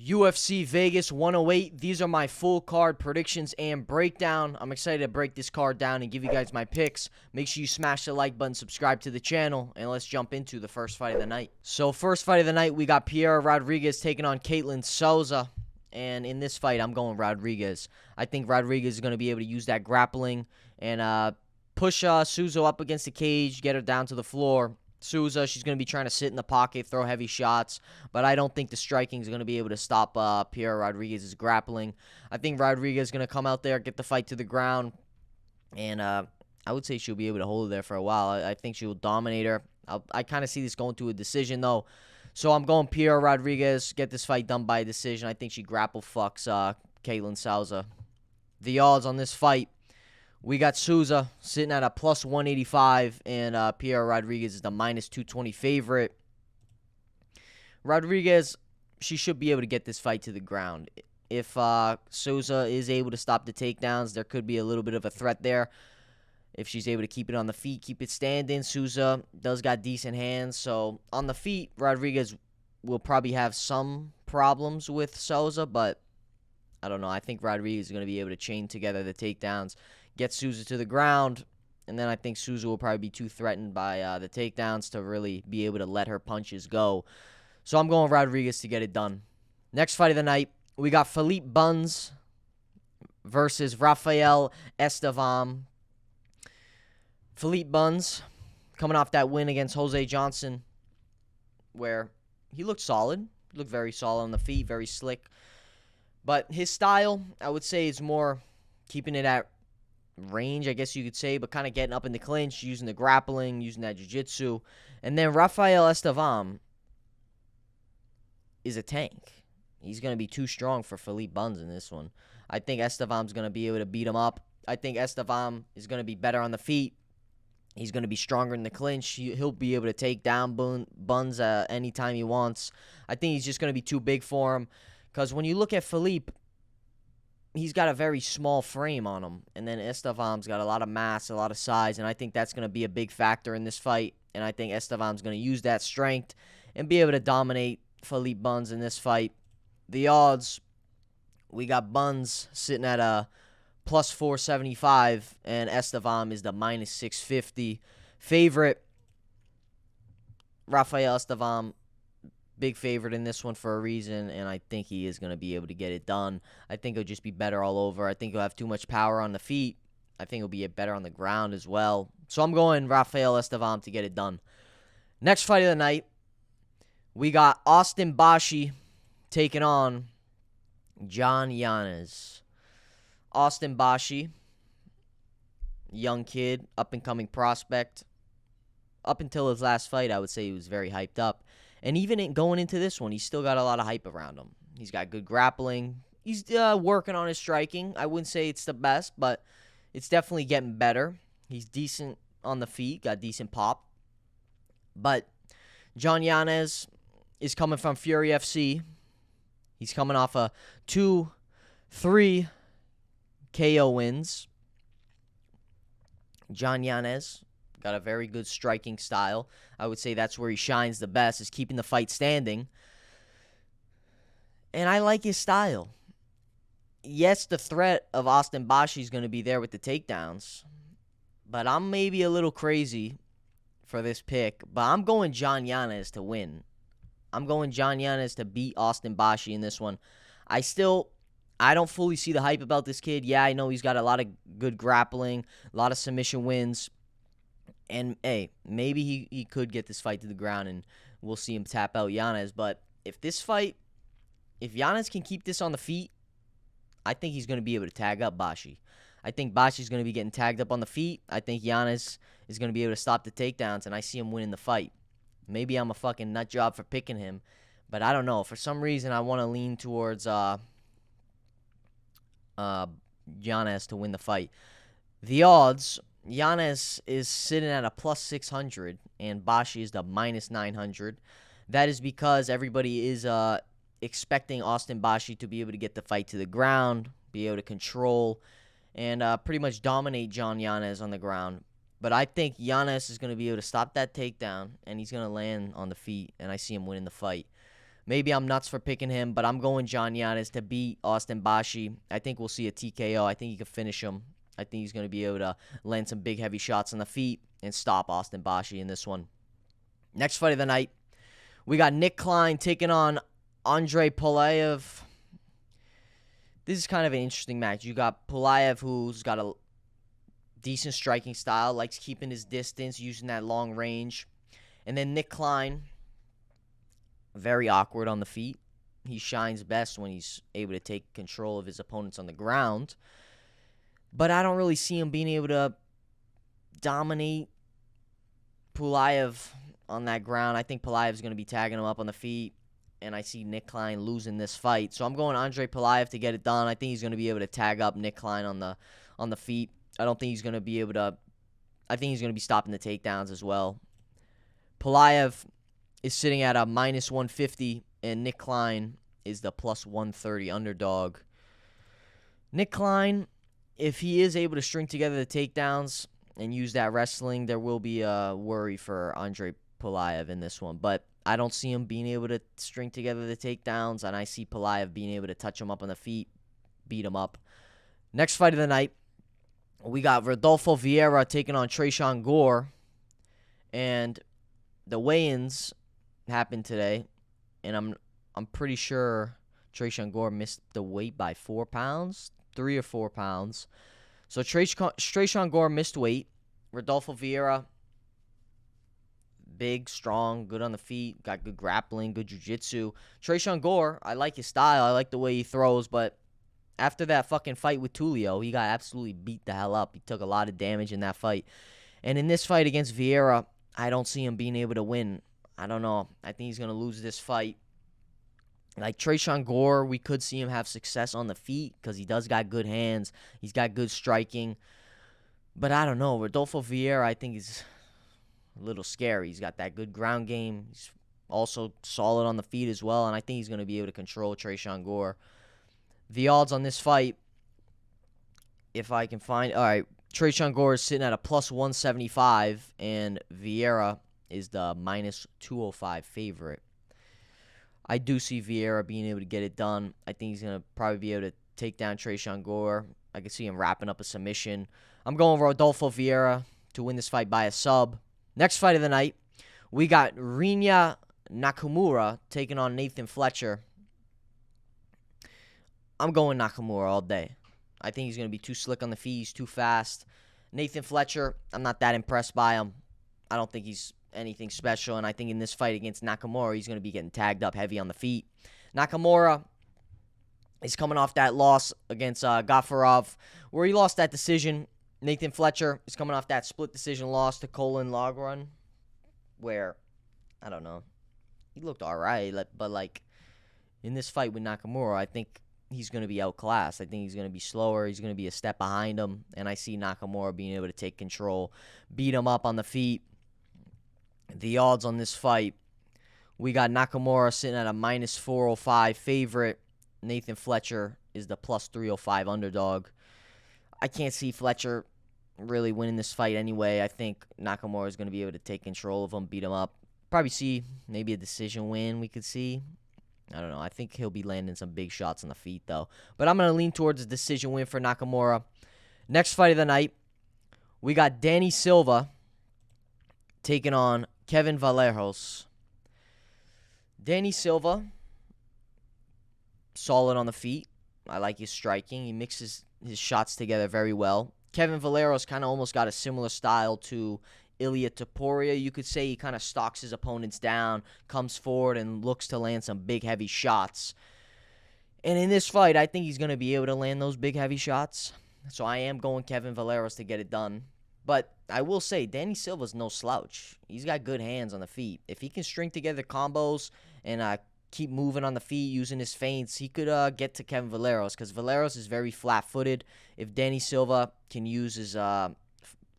UFC Vegas 108. These are my full card predictions and breakdown. I'm excited to break this card down and give you guys my picks. Make sure you smash the like button, subscribe to the channel, and let's jump into the first fight of the night. So first fight of the night, we got Vieira Rodriguez taking on Souza. And in this fight, I'm going Rodriguez. I think Rodriguez is going to be able to use that grappling and push Souza up against the cage, get her down to the floor. Souza, she's going to be trying to sit in the pocket, throw heavy shots, but I don't think the striking is going to be able to stop Vieira Rodriguez's grappling. I think Rodriguez is going to come out there, get the fight to the ground, and I would say she'll be able to hold her there for a while. I think she will dominate her. I kind of see this going to a decision, though. So I'm going Vieira Rodriguez, get this fight done by a decision. I think she grapple fucks Souza. The odds on this fight, we got Souza sitting at a plus 185, and Vieira Rodriguez is the minus 220 favorite. Rodriguez, she should be able to get this fight to the ground. If Souza is able to stop the takedowns, there could be a little bit of a threat there. If she's able to keep it on the feet, keep it standing, Souza does got decent hands. So on the feet, Rodriguez will probably have some problems with Souza, but I don't know. I think Rodriguez is going to be able to chain together the takedowns, get Souza to the ground, and then I think Souza will probably be too threatened by the takedowns to really be able to let her punches go. So I'm going Rodriguez to get it done. Next fight of the night, we got Philippe Bunes versus Rafael Estevam. Philippe Bunes coming off that win against Jose Johnson, where he looked solid. He looked very solid on the feet, very slick. But his style, I would say, is more keeping it at range, I guess you could say, but kind of getting up in the clinch, using the grappling, using that jiu-jitsu. And then Rafael Estevam is a tank. He's going to be too strong for Philippe Bunes in this one. I think Estevam's going to be able to beat him up. I think Estevam is going to be better on the feet. He's going to be stronger in the clinch. He'll be able to take down Bunes anytime he wants. I think he's just going to be too big for him. Because when you look at Philippe, he's got a very small frame on him. And then Estevam's got a lot of mass, a lot of size. And I think that's going to be a big factor in this fight. And I think Estevam's going to use that strength and be able to dominate Philippe Bunes in this fight. The odds, we got Bunes sitting at a plus 475, and Estevam is the minus 650 favorite. Rafael Estevam, big favorite in this one for a reason, and I think he is going to be able to get it done. I think he'll just be better all over. I think he'll have too much power on the feet. I think he'll be better on the ground as well. So I'm going Rafael Estevam to get it done. Next fight of the night, we got Austin Bashi taking on J.Yannis. Austin Bashi, young kid, up-and-coming prospect. Up until his last fight, I would say he was very hyped up. And even going into this one, he's still got a lot of hype around him. He's got good grappling. He's working on his striking. I wouldn't say it's the best, but it's definitely getting better. He's decent on the feet, got decent pop. But J.Yannis is coming from Fury FC. He's coming off a 2-3 KO wins. J.Yannis got a very good striking style. I would say that's where he shines the best, is keeping the fight standing. And I like his style. Yes, the threat of Austin Bashi is going to be there with the takedowns. But I'm maybe a little crazy for this pick. But I'm going J.Yannis to win. I'm going J.Yannis to beat Austin Bashi in this one. I don't fully see the hype about this kid. Yeah, I know he's got a lot of good grappling, a lot of submission wins. And, hey, maybe he could get this fight to the ground and we'll see him tap out Yannis. But if Yannis can keep this on the feet, I think he's going to be able to tag up Bashi. I think Bashi's going to be getting tagged up on the feet. I think Yannis is going to be able to stop the takedowns, and I see him winning the fight. Maybe I'm a fucking nut job for picking him, but I don't know. For some reason, I want to lean towards Yannis to win the fight. The odds, Yannis is sitting at a plus 600 and Bashi is the minus 900. That is because everybody is expecting Austin Bashi to be able to get the fight to the ground, be able to control, and pretty much dominate J.Yannis on the ground. But I think Yannis is going to be able to stop that takedown, and he's going to land on the feet, and I see him winning the fight. Maybe I'm nuts for picking him, but I'm going J.Yannis to beat Austin Bashi. I think we'll see a TKO. I think he can finish him. I think he's going to be able to land some big, heavy shots on the feet and stop Austin Bashi in this one. Next fight of the night, we got Nick Klein taking on Andre Pulyaev. This is kind of an interesting match. You got Pulyaev, who's got a decent striking style, likes keeping his distance, using that long range. And then Nick Klein, very awkward on the feet. He shines best when he's able to take control of his opponents on the ground. But I don't really see him being able to dominate Pulyaev on that ground. I think Pulaev's going to be tagging him up on the feet, and I see Nick Klein losing this fight. So I'm going Andre Pulyaev to get it done. I think he's going to be able to tag up Nick Klein on the feet. I don't think he's going to be able to. I think he's going to be stopping the takedowns as well. Pulyaev is sitting at a minus 150, and Nick Klein is the plus 130 underdog. Nick Klein, if he is able to string together the takedowns and use that wrestling, there will be a worry for Andre Pulyaev in this one. But I don't see him being able to string together the takedowns, and I see Pulyaev being able to touch him up on the feet, beat him up. Next fight of the night, we got Rodolfo Vieira taking on Tresean Gore, and the weigh-ins happened today, and I'm pretty sure Tresean Gore missed the weight by 4 pounds, 3 or 4 pounds. So Tresean Gore missed weight. Rodolfo Vieira, big, strong, good on the feet, got good grappling, good jiu-jitsu. Tresean Gore, I like his style, I like the way he throws, but after that fucking fight with Tulio, he got absolutely beat the hell up. He took a lot of damage in that fight. And in this fight against Vieira, I don't see him being able to win. I don't know. I think he's going to lose this fight. Like Tresean Gore, we could see him have success on the feet because he does got good hands. He's got good striking. But I don't know. Rodolfo Vieira, I think, is a little scary. He's got that good ground game. He's also solid on the feet as well. And I think he's going to be able to control Tresean Gore. The odds on this fight, if I can find... All right, Tresean Gore is sitting at a plus 175, and Vieira is the minus 205 favorite. I do see Vieira being able to get it done. I think he's going to probably be able to take down Tresean Gore. I can see him wrapping up a submission. I'm going Rodolfo Vieira to win this fight by a sub. Next fight of the night, we got Nakamura taking on Nathan Fletcher. I'm going Nakamura all day. I think he's going to be too slick on the feet. He's too fast. Nathan Fletcher, I'm not that impressed by him. I don't think he's anything special, and I think in this fight against Nakamura, he's going to be getting tagged up heavy on the feet. Nakamura is coming off that loss against Gafarov, where he lost that decision. Nathan Fletcher is coming off that split decision loss to Colin Logrun, where, I don't know, he looked all right, but, like, in this fight with Nakamura, I think he's going to be outclassed. I think he's going to be slower. He's going to be a step behind him. And I see Nakamura being able to take control, beat him up on the feet. The odds on this fight, we got Nakamura sitting at a minus 405 favorite. Nathan Fletcher is the plus 305 underdog. I can't see Fletcher really winning this fight anyway. I think Nakamura is going to be able to take control of him, beat him up. Probably see maybe a decision win we could see. I don't know. I think he'll be landing some big shots on the feet, though. But I'm going to lean towards a decision win for Nakamura. Next fight of the night, we got Danny Silva taking on Kevin Vallejos. Danny Silva, solid on the feet. I like his striking. He mixes his shots together very well. Kevin Vallejos kind of almost got a similar style to Ilia Topuria. You could say he kind of stalks his opponents down, comes forward, and looks to land some big, heavy shots. And in this fight, I think he's going to be able to land those big, heavy shots. So I am going Kevin Vallejos to get it done. But I will say, Danny Silva's no slouch. He's got good hands on the feet. If he can string together combos and keep moving on the feet, using his feints, he could get to Kevin Vallejos, because Vallejos is very flat-footed. If Danny Silva can use his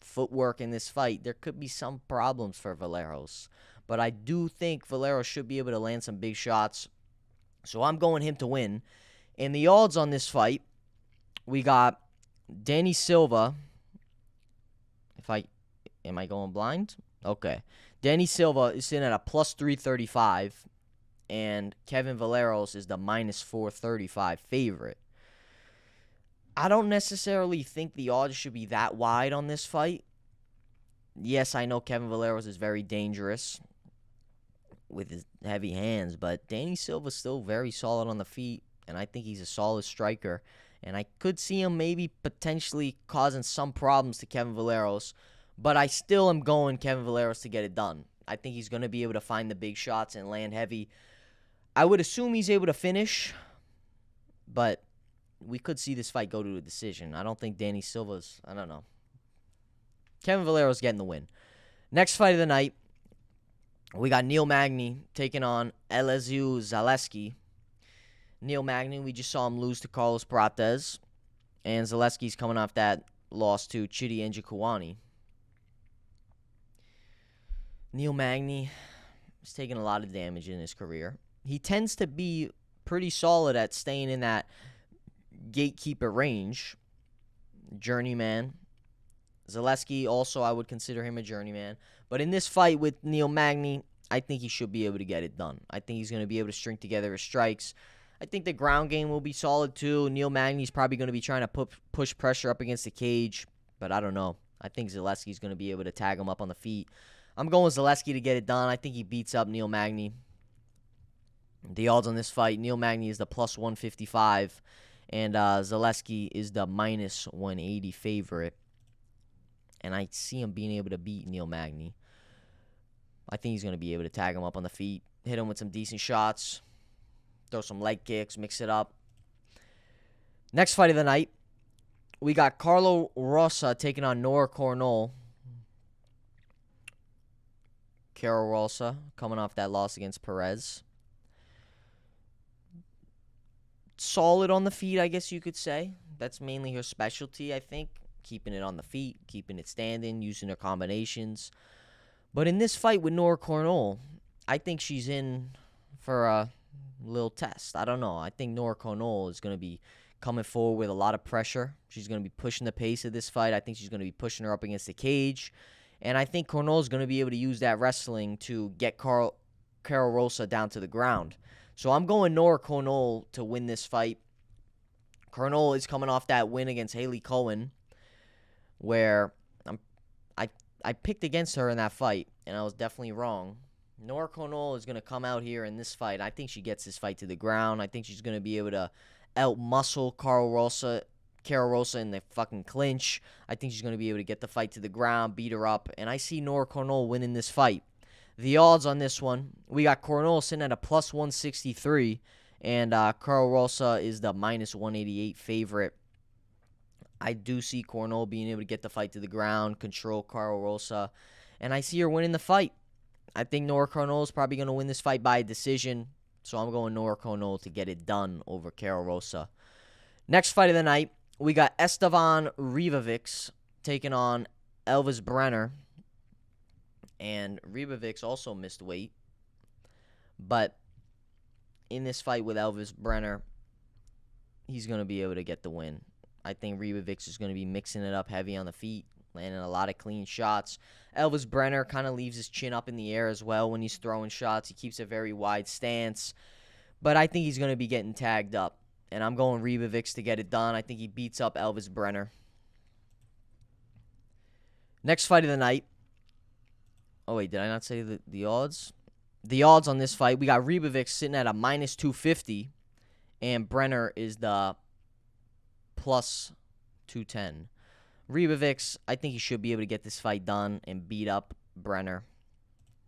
footwork in this fight, there could be some problems for Vallejos. But I do think Vallejos should be able to land some big shots. So I'm going him to win. And the odds on this fight, we got Danny Silva. Am I going blind? Okay. Danny Silva is sitting at a plus 335. and Kevin Vallejos is the minus 435 favorite. I don't necessarily think the odds should be that wide on this fight. Yes, I know Kevin Vallejos is very dangerous with his heavy hands, but Danny Silva's still very solid on the feet, and I think he's a solid striker. And I could see him maybe potentially causing some problems to Kevin Vallejos, but I still am going Kevin Vallejos to get it done. I think he's going to be able to find the big shots and land heavy. I would assume he's able to finish, but we could see this fight go to a decision. I don't think Danny Silva's, I don't know. Kevin Vallejos getting the win. Next fight of the night, we got Neil Magny taking on Zaleski. Neil Magny, we just saw him lose to Carlos Prates, and Zaleski's coming off that loss to Chidi Njokuani. Neil Magny is taking a lot of damage in his career. He tends to be pretty solid at staying in that gatekeeper range. Journeyman. Zaleski, also, I would consider him a journeyman. But in this fight with Neil Magny, I think he should be able to get it done. I think he's going to be able to string together his strikes. I think the ground game will be solid, too. Neil Magny's probably going to be trying to push pressure up against the cage. But I don't know. I think Zaleski's going to be able to tag him up on the feet. I'm going with Zaleski to get it done. I think he beats up Neil Magny. The odds on this fight, Neil Magny is the plus 155. And Zaleski is the minus 180 favorite. And I see him being able to beat Neil Magny. I think he's going to be able to tag him up on the feet, hit him with some decent shots, throw some leg kicks, mix it up. Next fight of the night, we got Carlo Rosa taking on Nora Cornolle. Carlo Rosa coming off that loss against Perez. Solid on the feet, I guess you could say. That's mainly her specialty, I think. Keeping it on the feet, keeping it standing, using her combinations. But in this fight with Nora Cornolle, I think she's in for a little test. I don't know. I think Nora Cornolle is going to be coming forward with a lot of pressure. She's going to be pushing the pace of this fight. I think she's going to be pushing her up against the cage. And I think Cornolle is going to be able to use that wrestling to get Carlo Rosa down to the ground. So I'm going Nora Cornolle to win this fight. Cornolle is coming off that win against Haley Cohen, where I picked against her in that fight, and I was definitely wrong. Nora Cornolle is going to come out here in this fight. I think she gets this fight to the ground. I think she's going to be able to out-muscle Carlo Rosa in the fucking clinch. I think she's going to be able to get the fight to the ground, beat her up, and I see Nora Cornolle winning this fight. The odds on this one, we got Cornolle sitting at a plus 163, and Carlo Rosa is the minus 188 favorite. I do see Cornolle being able to get the fight to the ground, control Carlo Rosa, and I see her winning the fight. I think Nora Cornolle is probably going to win this fight by decision, so I'm going Nora Cornolle to get it done over Carlo Rosa. Next fight of the night, we got Estevam Ribovics taking on Elvis Brener, and Ribovics also missed weight, but in this fight with Elvis Brener, he's going to be able to get the win. I think Ribovics is going to be mixing it up heavy on the feet, landing a lot of clean shots. Elvis Brener kind of leaves his chin up in the air as well when he's throwing shots. He keeps a very wide stance. But I think he's going to be getting tagged up. And I'm going Ribovics to get it done. I think he beats up Elvis Brener. Next fight of the night. Oh, wait, did I not say the odds? The odds on this fight, we got Ribovics sitting at a minus 250. And Brener is the plus 210. Ribovics, I think he should be able to get this fight done and beat up Brener.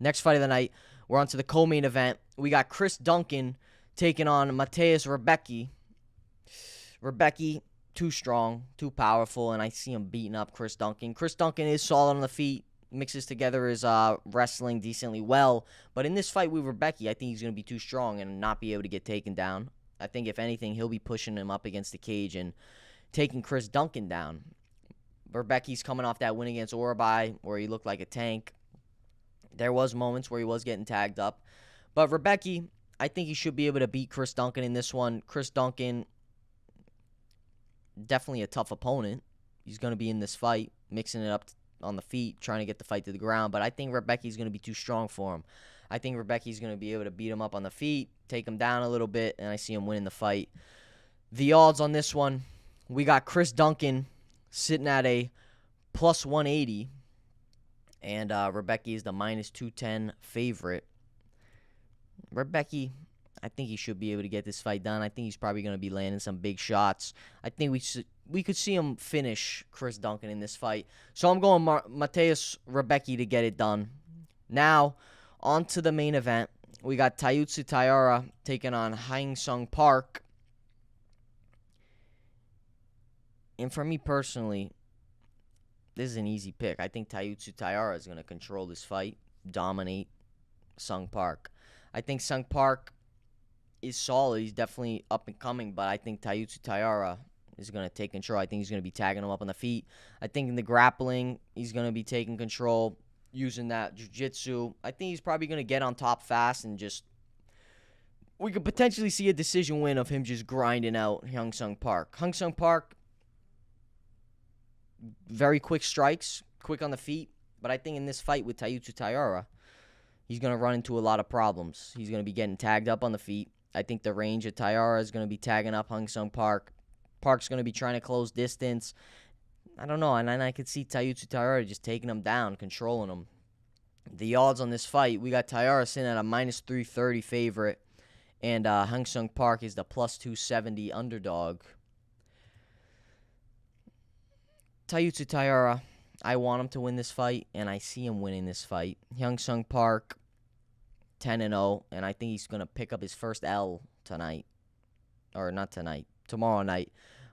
Next fight of the night, we're on to the co-main event. We got Chris Duncan taking on Mateus Rębecki. Rębecki, too strong, too powerful, and I see him beating up Chris Duncan. Chris Duncan is solid on the feet, mixes together his wrestling decently well. But in this fight with Rębecki, I think he's going to be too strong and not be able to get taken down. I think, if anything, he'll be pushing him up against the cage and taking Chris Duncan down. Rębecki's coming off that win against Urabai where he looked like a tank. There was moments where he was getting tagged up. But Rębecki, I think he should be able to beat Chris Duncan in this one. Chris Duncan, definitely a tough opponent. He's going to be in this fight, mixing it up on the feet, trying to get the fight to the ground. But I think Rębecki's going to be too strong for him. I think Rębecki's going to be able to beat him up on the feet, take him down a little bit, and I see him winning the fight. The odds on this one, we got Chris Duncan sitting at a plus 180, and Rębecki is the minus 210 favorite. Rębecki, I think he should be able to get this fight done. I think he's probably going to be landing some big shots. I think we could see him finish Chris Duncan in this fight. So I'm going Mateusz Rębecki to get it done. Now, on to the main event. We got Tatsuro Taira taking on Hyun-Sung Park. And for me personally, this is an easy pick. I think Tatsuro Taira is going to control this fight, dominate Sung Park. I think Sung Park is solid. He's definitely up and coming, but I think Tatsuro Taira is going to take control. I think he's going to be tagging him up on the feet. I think in the grappling, he's going to be taking control, using that jiu-jitsu. I think he's probably going to get on top fast and just... We could potentially see a decision win of him just grinding out Hyun-Sung Park. Hyun-Sung Park, very quick strikes, quick on the feet. But I think in this fight with Tatsuro Taira, he's going to run into a lot of problems. He's going to be getting tagged up on the feet. I think the range of Taira is going to be tagging up Hyun-Sung Park. Park's going to be trying to close distance. I don't know, and then I could see Tatsuro Taira just taking him down, controlling him. The odds on this fight, we got Taira sitting at a minus 330 favorite, and Hyun-Sung Park is the plus 270 underdog. Tatsuro Taira, I want him to win this fight, and I see him winning this fight. Hyun-Sung Park, 10-0, and I think he's going to pick up his first L tonight. Or not tonight, tomorrow night.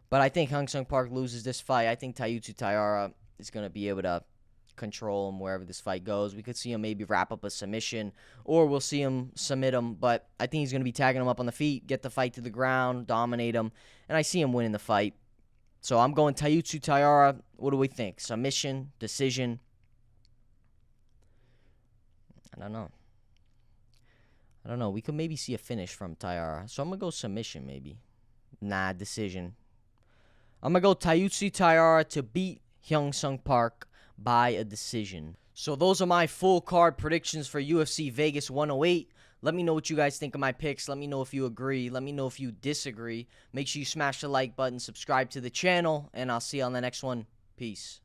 But I think Hyun-Sung Park loses this fight. I think Tatsuro Taira is going to be able to control him wherever this fight goes. We could see him maybe wrap up a submission, or we'll see him submit him. But I think he's going to be tagging him up on the feet, get the fight to the ground, dominate him. And I see him winning the fight. So I'm going Tatsuro Taira. What do we think? Submission? Decision? I don't know. We could maybe see a finish from Taira. So I'm going to go submission maybe. Nah, decision. I'm going to go Tatsuro Taira to beat Hyun-Sung Park by a decision. So those are my full card predictions for UFC Vegas 108. Let me know what you guys think of my picks. Let me know if you agree. Let me know if you disagree. Make sure you smash the like button, subscribe to the channel, and I'll see you on the next one. Peace.